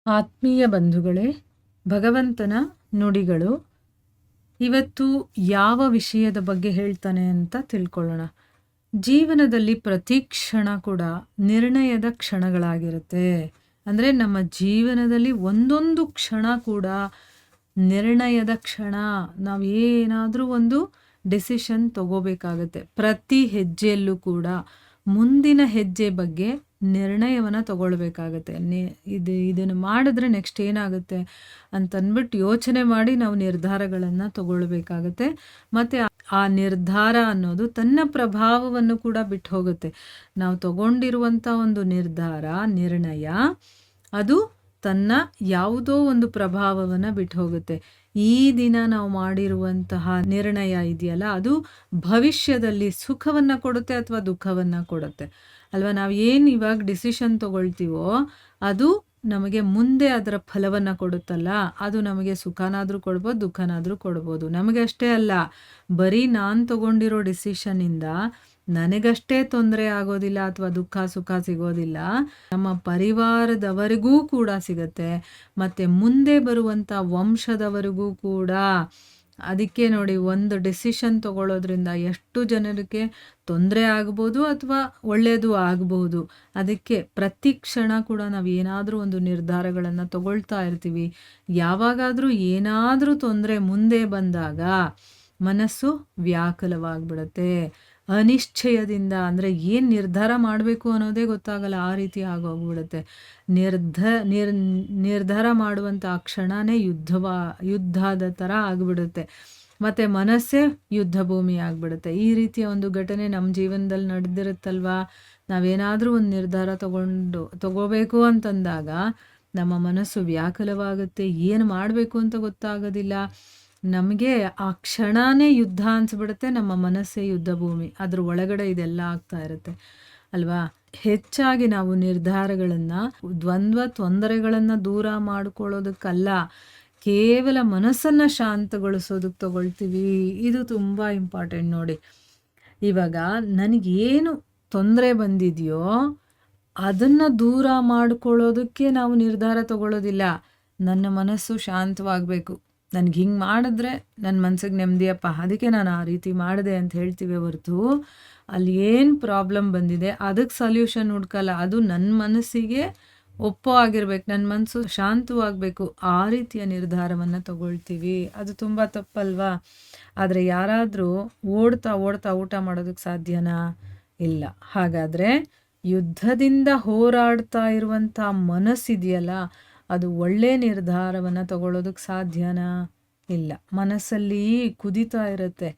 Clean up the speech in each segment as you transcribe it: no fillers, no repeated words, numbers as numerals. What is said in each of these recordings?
ಆತ್ಮೀಯ ಬಂಧುಗಳೇ, ಭಗವಂತನ ನುಡಿಗಳು ಇವತ್ತು ಯಾವ ವಿಷಯದ ಬಗ್ಗೆ ಹೇಳ್ತಾನೆ ಅಂತ ತಿಳ್ಕೊಳ್ಳೋಣ. ಜೀವನದಲ್ಲಿ ಪ್ರತಿ ಕ್ಷಣ ಕೂಡ ನಿರ್ಣಯದ ಕ್ಷಣಗಳಾಗಿರುತ್ತೆ. ಅಂದರೆ ನಮ್ಮ ಜೀವನದಲ್ಲಿ ಒಂದೊಂದು ಕ್ಷಣ ಕೂಡ ನಿರ್ಣಯದ ಕ್ಷಣ. ನಾವು ಏನಾದರೂ ಒಂದು ಡಿಸಿಷನ್ ತಗೋಬೇಕಾಗತ್ತೆ. ಪ್ರತಿ ಹೆಜ್ಜೆಯಲ್ಲೂ ಕೂಡ ಮುಂದಿನ ಹೆಜ್ಜೆ ಬಗ್ಗೆ ನಿರ್ಣಯವನ್ನು ತಗೊಳ್ಬೇಕಾಗತ್ತೆ. ಇದನ್ನು ಮಾಡಿದ್ರೆ ನೆಕ್ಸ್ಟ್ ಏನಾಗುತ್ತೆ ಅಂತಂದ್ಬಿಟ್ಟು ಯೋಚನೆ ಮಾಡಿ ನಾವು ನಿರ್ಧಾರಗಳನ್ನು ತಗೊಳ್ಬೇಕಾಗತ್ತೆ. ಮತ್ತು ಆ ನಿರ್ಧಾರ ಅನ್ನೋದು ತನ್ನ ಪ್ರಭಾವವನ್ನು ಕೂಡ ಬಿಟ್ಟು ಹೋಗುತ್ತೆ. ನಾವು ತಗೊಂಡಿರುವಂಥ ಒಂದು ನಿರ್ಣಯ ಅದು ತನ್ನ ಯಾವುದೋ ಒಂದು ಪ್ರಭಾವವನ್ನು ಬಿಟ್ಟು ಹೋಗುತ್ತೆ. ಈ ದಿನ ನಾವು ಮಾಡಿರುವಂತಹ ನಿರ್ಣಯ ಇದೆಯಲ್ಲ, ಅದು ಭವಿಷ್ಯದಲ್ಲಿ ಸುಖವನ್ನು ಕೊಡುತ್ತೆ ಅಥವಾ ದುಃಖವನ್ನು ಕೊಡುತ್ತೆ ಅಲ್ವಾ. ನಾವು ಏನು ಇವಾಗ ಡಿಸಿಷನ್ ತಗೊಳ್ತೀವೋ ಅದು ನಮಗೆ ಮುಂದೆ ಅದರ ಫಲವನ್ನು ಕೊಡುತ್ತಲ್ಲ, ಅದು ನಮಗೆ ಸುಖನಾದರೂ ಕೊಡ್ಬೋದು, ದುಃಖನಾದರೂ ಕೊಡ್ಬೋದು. ನಮಗೆ ಅಷ್ಟೇ ಅಲ್ಲ, ಬರೀ ನಾನು ತಗೊಂಡಿರೋ ಡಿಸಿಷನ್ನಿಂದ ನನಗಷ್ಟೇ ತೊಂದರೆ ಆಗೋದಿಲ್ಲ ಅಥವಾ ದುಃಖ ಸುಖ ಸಿಗೋದಿಲ್ಲ, ನಮ್ಮ ಪರಿವಾರದವರಿಗೂ ಕೂಡ ಸಿಗತ್ತೆ, ಮತ್ತು ಮುಂದೆ ಬರುವಂಥ ವಂಶದವರಿಗೂ ಕೂಡ. ಅದಕ್ಕೆ ನೋಡಿ, ಒಂದು ಡಿಸಿಷನ್ ತಗೊಳ್ಳೋದ್ರಿಂದ ಎಷ್ಟು ಜನರಿಗೆ ತೊಂದರೆ ಆಗ್ಬೋದು ಅಥವಾ ಒಳ್ಳೆಯದು ಆಗ್ಬೋದು. ಅದಕ್ಕೆ ಪ್ರತಿ ಕ್ಷಣ ಕೂಡ ನಾವು ಏನಾದರೂ ಒಂದು ನಿರ್ಧಾರಗಳನ್ನು ತಗೊಳ್ತಾ ಇರ್ತೀವಿ. ಯಾವಾಗಾದರೂ ಏನಾದರೂ ತೊಂದರೆ ಮುಂದೆ ಬಂದಾಗ ಮನಸ್ಸು ವ್ಯಾಕುಲವಾಗಿಬಿಡುತ್ತೆ. ಅನಿಶ್ಚಯದಿಂದ, ಅಂದರೆ ಏನು ನಿರ್ಧಾರ ಮಾಡಬೇಕು ಅನ್ನೋದೇ ಗೊತ್ತಾಗಲ್ಲ, ಆ ರೀತಿ ಆಗೋಗ್ಬಿಡುತ್ತೆ. ನಿರ್ಧಾರ ಮಾಡುವಂಥ ಆ ಕ್ಷಣನೇ ಯುದ್ಧದ ಥರ ಆಗಿಬಿಡುತ್ತೆ. ಮತ್ತು ಮನಸ್ಸೇ ಯುದ್ಧ ಭೂಮಿ ಆಗಿಬಿಡುತ್ತೆ. ಈ ರೀತಿಯ ಒಂದು ಘಟನೆ ನಮ್ಮ ಜೀವನದಲ್ಲಿ ನಡೆದಿರುತ್ತಲ್ವಾ. ನಾವೇನಾದರೂ ಒಂದು ನಿರ್ಧಾರ ತಗೋಬೇಕು ಅಂತಂದಾಗ ನಮ್ಮ ಮನಸ್ಸು ವ್ಯಾಕುಲವಾಗುತ್ತೆ. ಏನು ಮಾಡಬೇಕು ಅಂತ ಗೊತ್ತಾಗೋದಿಲ್ಲ. ನಮಗೆ ಆ ಕ್ಷಣನೇ ಯುದ್ಧ ಅನಿಸ್ಬಿಡುತ್ತೆ. ನಮ್ಮ ಮನಸ್ಸೇ ಯುದ್ಧ ಭೂಮಿ, ಅದ್ರ ಒಳಗಡೆ ಇದೆಲ್ಲ ಆಗ್ತಾ ಇರುತ್ತೆ ಅಲ್ವಾ. ಹೆಚ್ಚಾಗಿ ನಾವು ನಿರ್ಧಾರಗಳನ್ನು ದ್ವಂದ್ವ ತೊಂದರೆಗಳನ್ನು ದೂರ ಮಾಡ್ಕೊಳ್ಳೋದಕ್ಕಲ್ಲ, ಕೇವಲ ಮನಸ್ಸನ್ನು ಶಾಂತಗೊಳಿಸೋದಕ್ಕೆ ತಗೊಳ್ತೀವಿ. ಇದು ತುಂಬ ಇಂಪಾರ್ಟೆಂಟ್ ನೋಡಿ. ಇವಾಗ ನನಗೇನು ತೊಂದರೆ ಬಂದಿದೆಯೋ ಅದನ್ನು ದೂರ ಮಾಡ್ಕೊಳ್ಳೋದಕ್ಕೆ ನಾವು ನಿರ್ಧಾರ ತಗೊಳ್ಳೋದಿಲ್ಲ. ನನ್ನ ಮನಸ್ಸು ಶಾಂತವಾಗಬೇಕು, ನನಗೆ ಹಿಂಗೆ ಮಾಡಿದ್ರೆ ನನ್ನ ಮನಸ್ಸಿಗೆ ನೆಮ್ಮದಿಯಪ್ಪ, ಅದಕ್ಕೆ ನಾನು ಆ ರೀತಿ ಮಾಡಿದೆ ಅಂತ ಹೇಳ್ತೀವಿ ಹೊರತು ಅಲ್ಲಿ ಏನು ಪ್ರಾಬ್ಲಮ್ ಬಂದಿದೆ ಅದಕ್ಕೆ ಸೊಲ್ಯೂಷನ್ ಹುಡ್ಕಲ್ಲ. ಅದು ನನ್ನ ಮನಸ್ಸಿಗೆ ಒಪ್ಪೋ ಆಗಿರ್ಬೇಕು, ನನ್ನ ಮನಸ್ಸು ಶಾಂತವಾಗಬೇಕು, ಆ ರೀತಿಯ ನಿರ್ಧಾರವನ್ನು ತಗೊಳ್ತೀವಿ. ಅದು ತುಂಬ ತಪ್ಪಲ್ವಾ. ಆದರೆ ಯಾರಾದರೂ ಓಡ್ತಾ ಊಟ ಮಾಡೋದಕ್ಕೆ ಸಾಧ್ಯನಾ? ಇಲ್ಲ. ಹಾಗಾದರೆ ಯುದ್ಧದಿಂದ ಹೋರಾಡ್ತಾ ಇರುವಂಥ ಮನಸ್ಸಿದೆಯಲ್ಲ, ಅದು ಒಳ್ಳೆಯ ನಿರ್ಧಾರವನ್ನು ತಗೊಳ್ಳೋದಕ್ಕೆ ಸಾಧ್ಯನಾ? ಇಲ್ಲ. ಮನಸ್ಸಲ್ಲಿ ಕುದೀತಾ ಇರುತ್ತೆ.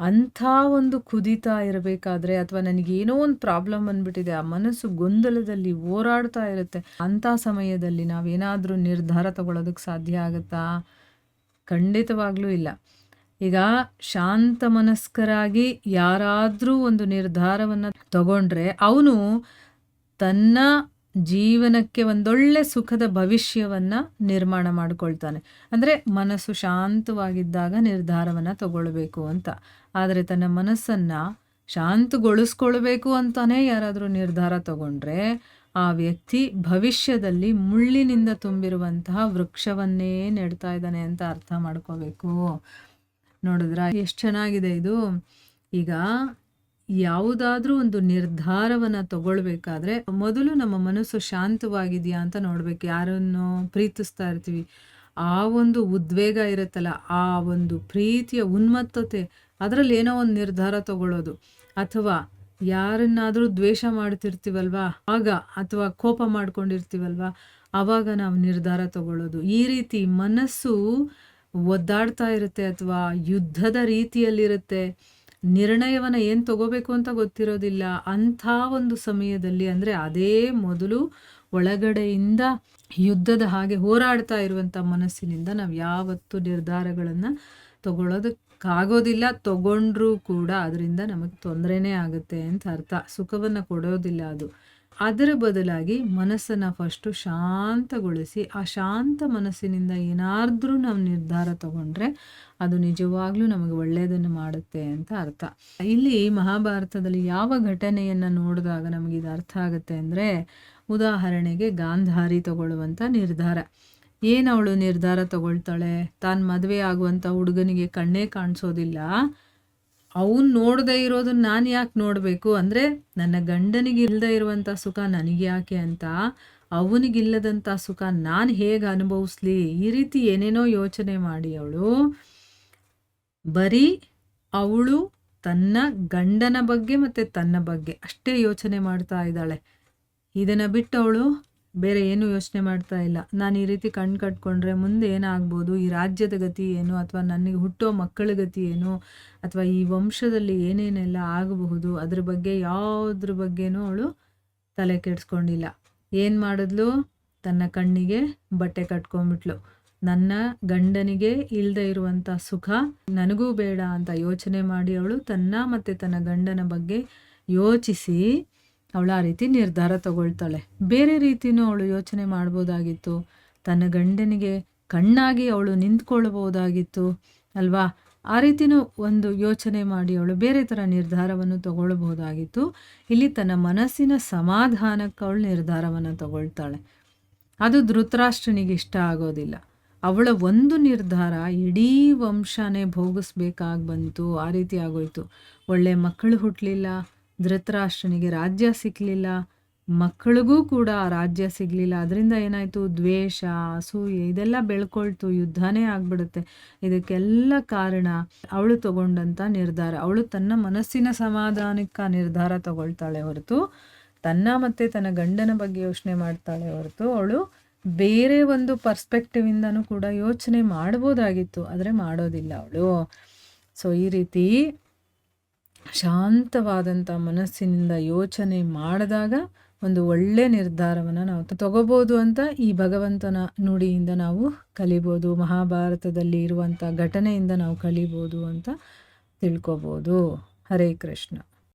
ಅಂಥ ಒಂದು ಕುದೀತಾ ಇರಬೇಕಾದ್ರೆ, ಅಥವಾ ನನಗೇನೋ ಒಂದು ಪ್ರಾಬ್ಲಮ್ ಬಂದ್ಬಿಟ್ಟಿದೆ, ಆ ಮನಸ್ಸು ಗೊಂದಲದಲ್ಲಿ ಹೋರಾಡ್ತಾ ಇರುತ್ತೆ, ಅಂಥ ಸಮಯದಲ್ಲಿ ನಾವೇನಾದರೂ ನಿರ್ಧಾರ ತಗೊಳ್ಳೋದಕ್ಕೆ ಸಾಧ್ಯ ಆಗುತ್ತಾ? ಖಂಡಿತವಾಗ್ಲೂ ಇಲ್ಲ. ಈಗ ಶಾಂತ ಮನಸ್ಕರಾಗಿ ಯಾರಾದರೂ ಒಂದು ನಿರ್ಧಾರವನ್ನು ತಗೊಂಡ್ರೆ ಅವನು ತನ್ನ ಜೀವನಕ್ಕೆ ಒಂದೊಳ್ಳೆ ಸುಖದ ಭವಿಷ್ಯವನ್ನು ನಿರ್ಮಾಣ ಮಾಡಿಕೊಳ್ತಾನೆ. ಅಂದರೆ ಮನಸ್ಸು ಶಾಂತವಾಗಿದ್ದಾಗ ನಿರ್ಧಾರವನ್ನು ತಗೊಳ್ಬೇಕು ಅಂತ. ಆದರೆ ತನ್ನ ಮನಸ್ಸನ್ನು ಶಾಂತಗೊಳಿಸ್ಕೊಳ್ಬೇಕು ಅಂತಲೇ ಯಾರಾದರೂ ನಿರ್ಧಾರ ತಗೊಂಡ್ರೆ ಆ ವ್ಯಕ್ತಿ ಭವಿಷ್ಯದಲ್ಲಿ ಮುಳ್ಳಿನಿಂದ ತುಂಬಿರುವಂತಹ ವೃಕ್ಷವನ್ನೇ ನೆಡ್ತಾ ಇದ್ದಾನೆ ಅಂತ ಅರ್ಥ ಮಾಡ್ಕೋಬೇಕು. ನೋಡಿದ್ರಾ ಎಷ್ಟು ಚೆನ್ನಾಗಿದೆ ಇದು. ಈಗ ಯಾವುದಾದ್ರೂ ಒಂದು ನಿರ್ಧಾರವನ್ನು ತಗೊಳ್ಬೇಕಾದ್ರೆ ಮೊದಲು ನಮ್ಮ ಮನಸ್ಸು ಶಾಂತವಾಗಿದೆಯಾ ಅಂತ ನೋಡ್ಬೇಕು. ಯಾರನ್ನು ಪ್ರೀತಿಸ್ತಾ ಇರ್ತೀವಿ, ಆ ಒಂದು ಉದ್ವೇಗ ಇರುತ್ತಲ್ಲ, ಆ ಒಂದು ಪ್ರೀತಿಯ ಉನ್ಮತ್ತತೆ, ಅದರಲ್ಲಿ ಏನೋ ಒಂದು ನಿರ್ಧಾರ ತಗೊಳ್ಳೋದು. ಅಥವಾ ಯಾರನ್ನಾದರೂ ದ್ವೇಷ ಮಾಡ್ತಿರ್ತೀವಲ್ವಾ ಆಗ, ಅಥವಾ ಕೋಪ ಮಾಡ್ಕೊಂಡಿರ್ತೀವಲ್ವಾ ಆವಾಗ ನಾವು ನಿರ್ಧಾರ ತಗೊಳ್ಳೋದು. ಈ ರೀತಿ ಮನಸ್ಸು ಒದ್ದಾಡ್ತಾ ಇರುತ್ತೆ ಅಥವಾ ಯುದ್ಧದ ರೀತಿಯಲ್ಲಿರುತ್ತೆ. ನಿರ್ಣಯವನ್ನು ಏನು ತಗೋಬೇಕು ಅಂತ ಗೊತ್ತಿರೋದಿಲ್ಲ. ಅಂಥ ಒಂದು ಸಮಯದಲ್ಲಿ, ಅಂದರೆ ಅದೇ ಮೊದಲು ಒಳಗಡೆಯಿಂದ ಯುದ್ಧದ ಹಾಗೆ ಹೋರಾಡ್ತಾ ಇರುವಂಥ ಮನಸ್ಸಿನಿಂದ ನಾವು ಯಾವತ್ತೂ ನಿರ್ಧಾರಗಳನ್ನು ತಗೊಳ್ಳೋದಕ್ಕಾಗೋದಿಲ್ಲ. ತಗೊಂಡ್ರೂ ಕೂಡ ಅದರಿಂದ ನಮಗೆ ತೊಂದರೆನೇ ಆಗುತ್ತೆ ಅಂತ ಅರ್ಥ. ಸುಖವನ್ನು ಕೊಡೋದಿಲ್ಲ ಅದು. ಅದರ ಬದಲಾಗಿ ಮನಸ್ಸನ್ನು ಫಸ್ಟು ಶಾಂತಗೊಳಿಸಿ, ಆ ಶಾಂತ ಮನಸ್ಸಿನಿಂದ ಏನಾದರೂ ನಾವು ನಿರ್ಧಾರ ತಗೊಂಡ್ರೆ ಅದು ನಿಜವಾಗ್ಲೂ ನಮಗೆ ಒಳ್ಳೆಯದನ್ನು ಮಾಡುತ್ತೆ ಅಂತ ಅರ್ಥ. ಇಲ್ಲಿ ಮಹಾಭಾರತದಲ್ಲಿ ಯಾವ ಘಟನೆಯನ್ನು ನೋಡಿದಾಗ ನಮಗೆ ಇದು ಅರ್ಥ ಆಗುತ್ತೆ ಅಂದರೆ, ಉದಾಹರಣೆಗೆ ಗಾಂಧಾರಿ ತಗೊಳ್ಳುವಂಥ ನಿರ್ಧಾರ. ಏನು ಅವಳು ನಿರ್ಧಾರ ತಗೊಳ್ತಾಳೆ? ತಾನು ಮದುವೆ ಆಗುವಂಥ ಹುಡುಗನಿಗೆ ಕಣ್ಣೇ ಕಾಣಿಸೋದಿಲ್ಲ, ಅವನು ನೋಡದೇ ಇರೋದನ್ನ ನಾನು ಯಾಕೆ ನೋಡಬೇಕು, ಅಂದರೆ ನನ್ನ ಗಂಡನಿಗೆ ಇಲ್ಲದೆ ಇರುವಂಥ ಸುಖ ನನಗೆ ಯಾಕೆ ಅಂತ, ಅವನಿಗಿಲ್ಲದಂಥ ಸುಖ ನಾನು ಹೇಗೆ ಅನುಭವಿಸ್ಲಿ, ಈ ರೀತಿ ಏನೇನೋ ಯೋಚನೆ ಮಾಡಿ ಅವಳು ಬರೀ ಅವಳು ತನ್ನ ಗಂಡನ ಬಗ್ಗೆ ಮತ್ತು ತನ್ನ ಬಗ್ಗೆ ಅಷ್ಟೇ ಯೋಚನೆ ಮಾಡ್ತಾ ಇದ್ದಾಳೆ. ಇದನ್ನು ಬಿಟ್ಟು ಅವಳು ಬೇರೆ ಏನೂ ಯೋಚನೆ ಮಾಡ್ತಾ ಇಲ್ಲ. ನಾನು ಈ ರೀತಿ ಕಣ್ಣು ಕಟ್ಕೊಂಡ್ರೆ ಮುಂದೆ ಏನಾಗ್ಬೋದು, ಈ ರಾಜ್ಯದ ಗತಿ ಏನು, ಅಥವಾ ನನಗೆ ಹುಟ್ಟೋ ಮಕ್ಕಳ ಗತಿ ಏನು, ಅಥವಾ ಈ ವಂಶದಲ್ಲಿ ಏನೇನೆಲ್ಲ ಆಗಬಹುದು, ಅದ್ರ ಬಗ್ಗೆ ಯಾವುದ್ರ ಬಗ್ಗೆನೂ ಅವಳು ತಲೆ ಕೆಡಿಸ್ಕೊಂಡಿಲ್ಲ. ಏನು ಮಾಡಿದ್ಲು? ತನ್ನ ಕಣ್ಣಿಗೆ ಬಟ್ಟೆ ಕಟ್ಕೊಂಡ್ಬಿಟ್ಲು. ನನ್ನ ಗಂಡನಿಗೆ ಇಲ್ಲದೆ ಇರುವಂಥ ಸುಖ ನನಗೂ ಬೇಡ ಅಂತ ಯೋಚನೆ ಮಾಡಿ ಅವಳು ತನ್ನ ಮತ್ತು ತನ್ನ ಗಂಡನ ಬಗ್ಗೆ ಯೋಚಿಸಿ ಅವಳು ಆ ರೀತಿ ನಿರ್ಧಾರ ತಗೊಳ್ತಾಳೆ. ಬೇರೆ ರೀತಿಯೂ ಅವಳು ಯೋಚನೆ ಮಾಡ್ಬೋದಾಗಿತ್ತು. ತನ್ನ ಗಂಡನಿಗೆ ಕಣ್ಣಾಗಿ ಅವಳು ನಿಂತ್ಕೊಳ್ಬೋದಾಗಿತ್ತು ಅಲ್ವಾ? ಆ ರೀತಿಯೂ ಒಂದು ಯೋಚನೆ ಮಾಡಿ ಅವಳು ಬೇರೆ ಥರ ನಿರ್ಧಾರವನ್ನು ತಗೊಳ್ಬೋದಾಗಿತ್ತು. ಇಲ್ಲಿ ತನ್ನ ಮನಸ್ಸಿನ ಸಮಾಧಾನಕ್ಕೆ ಅವಳು ನಿರ್ಧಾರವನ್ನು ತಗೊಳ್ತಾಳೆ. ಅದು ಧೃತರಾಷ್ಟ್ರನಿಗೆ ಇಷ್ಟ ಆಗೋದಿಲ್ಲ. ಅವಳ ಒಂದು ನಿರ್ಧಾರ ಇಡೀ ವಂಶನೇ ಭೋಗಿಸ್ಬೇಕಾಗಿ ಬಂತು. ಆ ರೀತಿ ಆಗೋಯ್ತು. ಒಳ್ಳೆ ಮಕ್ಕಳು ಹುಟ್ಟಲಿಲ್ಲ, ಧೃತರಾಷ್ಟ್ರನಿಗೆ ರಾಜ್ಯ ಸಿಕ್ಕಲಿಲ್ಲ, ಮಕ್ಕಳಿಗೂ ಕೂಡ ರಾಜ್ಯ ಸಿಗಲಿಲ್ಲ. ಅದರಿಂದ ಏನಾಯಿತು? ದ್ವೇಷ, ಅಸೂಯೆ ಇದೆಲ್ಲ ಬೆಳ್ಕೊಳ್ತು, ಯುದ್ಧನೇ ಆಗ್ಬಿಡುತ್ತೆ. ಇದಕ್ಕೆಲ್ಲ ಕಾರಣ ಅವಳು ತಗೊಂಡಂಥ ನಿರ್ಧಾರ. ಅವಳು ತನ್ನ ಮನಸ್ಸಿನ ಸಮಾಧಾನಕ್ಕೆ ನಿರ್ಧಾರ ತಗೊಳ್ತಾಳೆ ಹೊರತು ತನ್ನ ಮತ್ತು ತನ್ನ ಗಂಡನ ಬಗ್ಗೆ ಯೋಚನೆ ಮಾಡ್ತಾಳೆ ಹೊರತು ಅವಳು ಬೇರೆ ಒಂದು ಪರ್ಸ್ಪೆಕ್ಟಿವಿಂದನೂ ಕೂಡ ಯೋಚನೆ ಮಾಡ್ಬೋದಾಗಿತ್ತು, ಆದರೆ ಮಾಡೋದಿಲ್ಲ ಅವಳು. ಸೊ ಈ ರೀತಿ ಶಾಂತವಾದಂಥ ಮನಸ್ಸಿನಿಂದ ಯೋಚನೆ ಮಾಡಿದಾಗ ಒಂದು ಒಳ್ಳೆ ನಿರ್ಧಾರವನ್ನು ನಾವು ತಗೋಬೋದು ಅಂತ ಈ ಭಗವಂತನ ನುಡಿಯಿಂದ ನಾವು ಕಲಿಬೋದು. ಮಹಾಭಾರತದಲ್ಲಿ ಇರುವಂಥ ಘಟನೆಯಿಂದ ನಾವು ಕಲಿಬೋದು ಅಂತ ತಿಳ್ಕೊಬೋದು. ಹರೇ ಕೃಷ್ಣ.